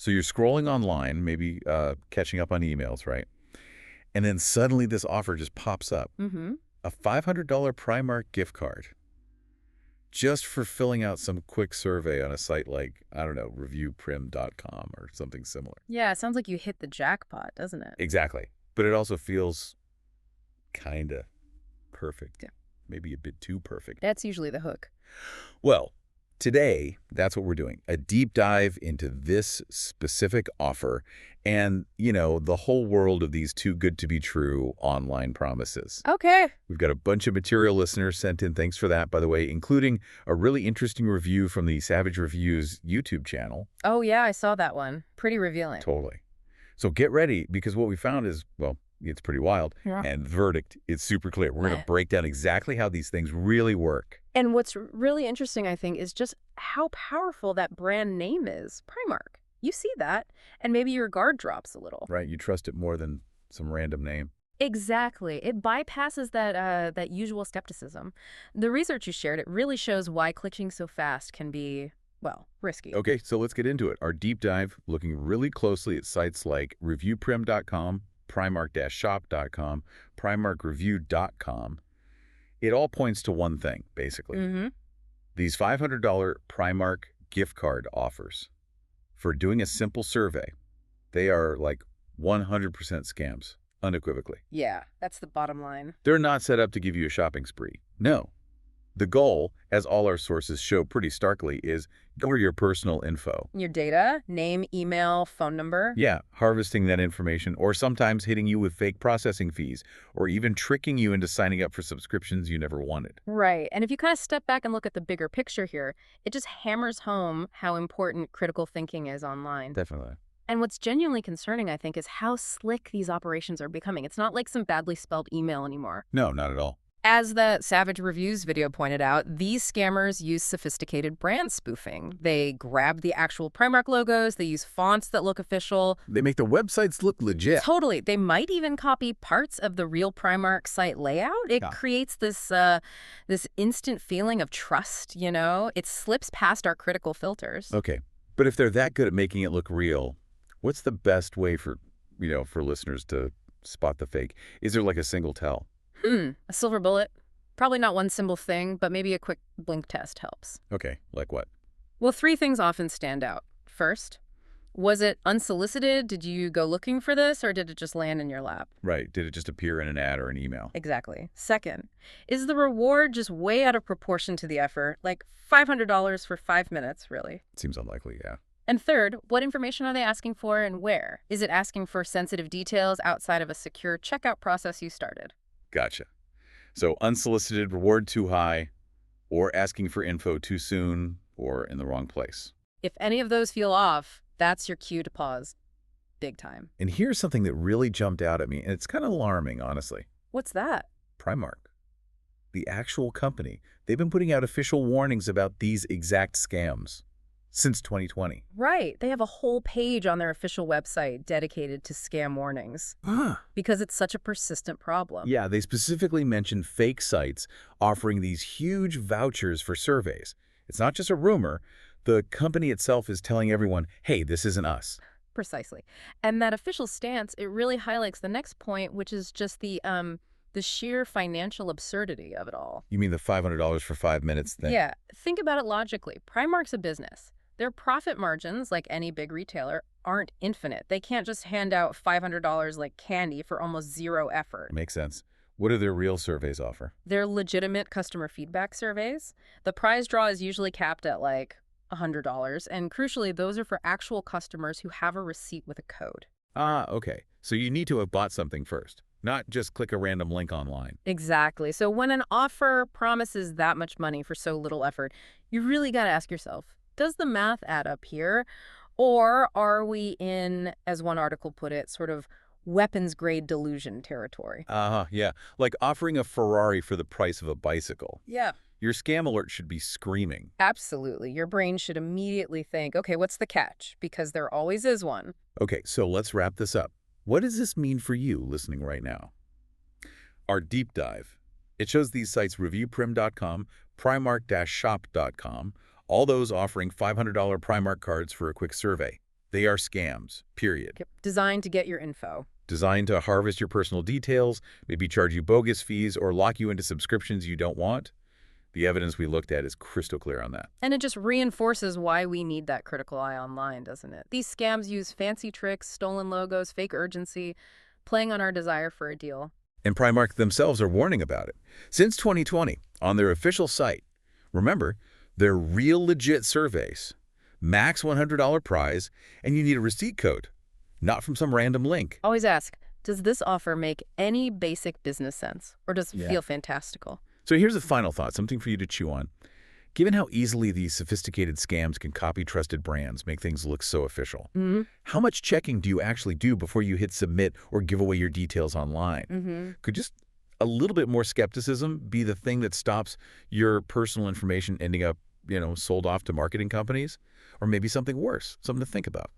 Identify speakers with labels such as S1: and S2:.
S1: So you're scrolling online, maybe catching up on emails, right? And then suddenly this offer just pops up.
S2: Mm-hmm.
S1: A $500 Primark gift card just for filling out some quick survey on a site like, I don't know, reviewprim.com or something similar.
S2: Yeah, it sounds like you hit the jackpot, doesn't it?
S1: Exactly. But it also feels kind of perfect.
S2: Yeah.
S1: Maybe a bit too perfect.
S2: That's usually the hook.
S1: Well, today, that's what we're doing. A deep dive into this specific offer and, the whole world of these too good to be true online promises.
S2: Okay.
S1: We've got a bunch of material listeners sent in. Thanks for that, by the way, including a really interesting review from the Savage Reviews YouTube channel.
S2: Oh, yeah, I saw that one. Pretty revealing.
S1: Totally. So get ready, because what we found is, well, it's pretty wild.
S2: Yeah.
S1: And the verdict is super clear. We're going to break down exactly how these things really work.
S2: And what's really interesting, I think, is just how powerful that brand name is, Primark. You see that, and maybe your guard drops a little.
S1: Right? You trust it more than some random name.
S2: Exactly. It bypasses that usual skepticism. The research you shared, it really shows why clicking so fast can be, well, risky.
S1: Okay, so let's get into it. Our deep dive, looking really closely at sites like reviewprim.com, primark-shop.com, primarkreview.com. It all points to one thing, basically.
S2: Mm-hmm.
S1: These $500 Primark gift card offers for doing a simple survey, they are like 100% scams, unequivocally.
S2: Yeah, that's the bottom line.
S1: They're not set up to give you a shopping spree. No. The goal, as all our sources show pretty starkly, is gather your personal info.
S2: Your data, name, email, phone number.
S1: Yeah, harvesting that information, or sometimes hitting you with fake processing fees, or even tricking you into signing up for subscriptions you never wanted.
S2: Right. And if you kind of step back and look at the bigger picture here, it just hammers home how important critical thinking is online.
S1: Definitely.
S2: And what's genuinely concerning, I think, is how slick these operations are becoming. It's not like some badly spelled email anymore.
S1: No, not at all.
S2: As the Savage Reviews video pointed out, these scammers use sophisticated brand spoofing. They grab the actual Primark logos, they use fonts that look official.
S1: They make the websites look legit.
S2: Totally. They might even copy parts of the real Primark site layout. It creates this instant feeling of trust, It slips past our critical filters.
S1: Okay. But if they're that good at making it look real, what's the best way for listeners to spot the fake? Is there like a single tell?
S2: A silver bullet. Probably not one simple thing, but maybe a quick blink test helps.
S1: Okay, like what?
S2: Well, 3 things often stand out. First, was it unsolicited? Did you go looking for this, or did it just land in your lap?
S1: Right. Did it just appear in an ad or an email?
S2: Exactly. Second, is the reward just way out of proportion to the effort? Like $500 for 5 minutes, really?
S1: Seems unlikely, yeah.
S2: And third, what information are they asking for and where? Is it asking for sensitive details outside of a secure checkout process you started?
S1: Gotcha. So unsolicited, reward too high, or asking for info too soon, or in the wrong place.
S2: If any of those feel off, that's your cue to pause. Big time.
S1: And here's something that really jumped out at me, and it's kind of alarming, honestly.
S2: What's that?
S1: Primark, the actual company, they've been putting out official warnings about these exact scams since 2020.
S2: Right. They have a whole page on their official website dedicated to scam warnings. Because it's such a persistent problem.
S1: Yeah, they specifically mentioned fake sites offering these huge vouchers for surveys. It's not just a rumor. The company itself is telling everyone, hey, this isn't us.
S2: Precisely. And that official stance, it really highlights the next point, which is just the sheer financial absurdity of it all.
S1: You mean the $500 for 5 minutes thing?
S2: Yeah. Think about it logically. Primark's a business. Their profit margins, like any big retailer, aren't infinite. They can't just hand out $500 like candy for almost zero effort.
S1: Makes sense. What do their real surveys offer?
S2: They're legitimate customer feedback surveys. The prize draw is usually capped at like $100, and crucially, those are for actual customers who have a receipt with a code.
S1: Ah, okay. So you need to have bought something first, not just click a random link online.
S2: Exactly. So when an offer promises that much money for so little effort, you really got to ask yourself, does the math add up here? Or are we in, as one article put it, sort of weapons-grade delusion territory?
S1: Yeah. Like offering a Ferrari for the price of a bicycle.
S2: Yeah.
S1: Your scam alert should be screaming.
S2: Absolutely. Your brain should immediately think, okay, what's the catch? Because there always is one.
S1: Okay, so let's wrap this up. What does this mean for you listening right now? Our deep dive. It shows these sites reviewprim.com, primark-shop.com, all those offering $500 Primark cards for a quick survey. They are scams, period.
S2: Yep. Designed to get your info.
S1: Designed to harvest your personal details, maybe charge you bogus fees, or lock you into subscriptions you don't want. The evidence we looked at is crystal clear on that.
S2: And it just reinforces why we need that critical eye online, doesn't it? These scams use fancy tricks, stolen logos, fake urgency, playing on our desire for a deal.
S1: And Primark themselves are warning about it. Since 2020, on their official site, remember, they're real legit surveys. Max $100 prize, and you need a receipt code, not from some random link.
S2: Always ask, does this offer make any basic business sense, or does it feel fantastical?
S1: So here's a final thought, something for you to chew on. Given how easily these sophisticated scams can copy trusted brands, make things look so official, how much checking do you actually do before you hit submit or give away your details online? Could just a little bit more skepticism be the thing that stops your personal information ending up, sold off to marketing companies? Or maybe something worse, something to think about.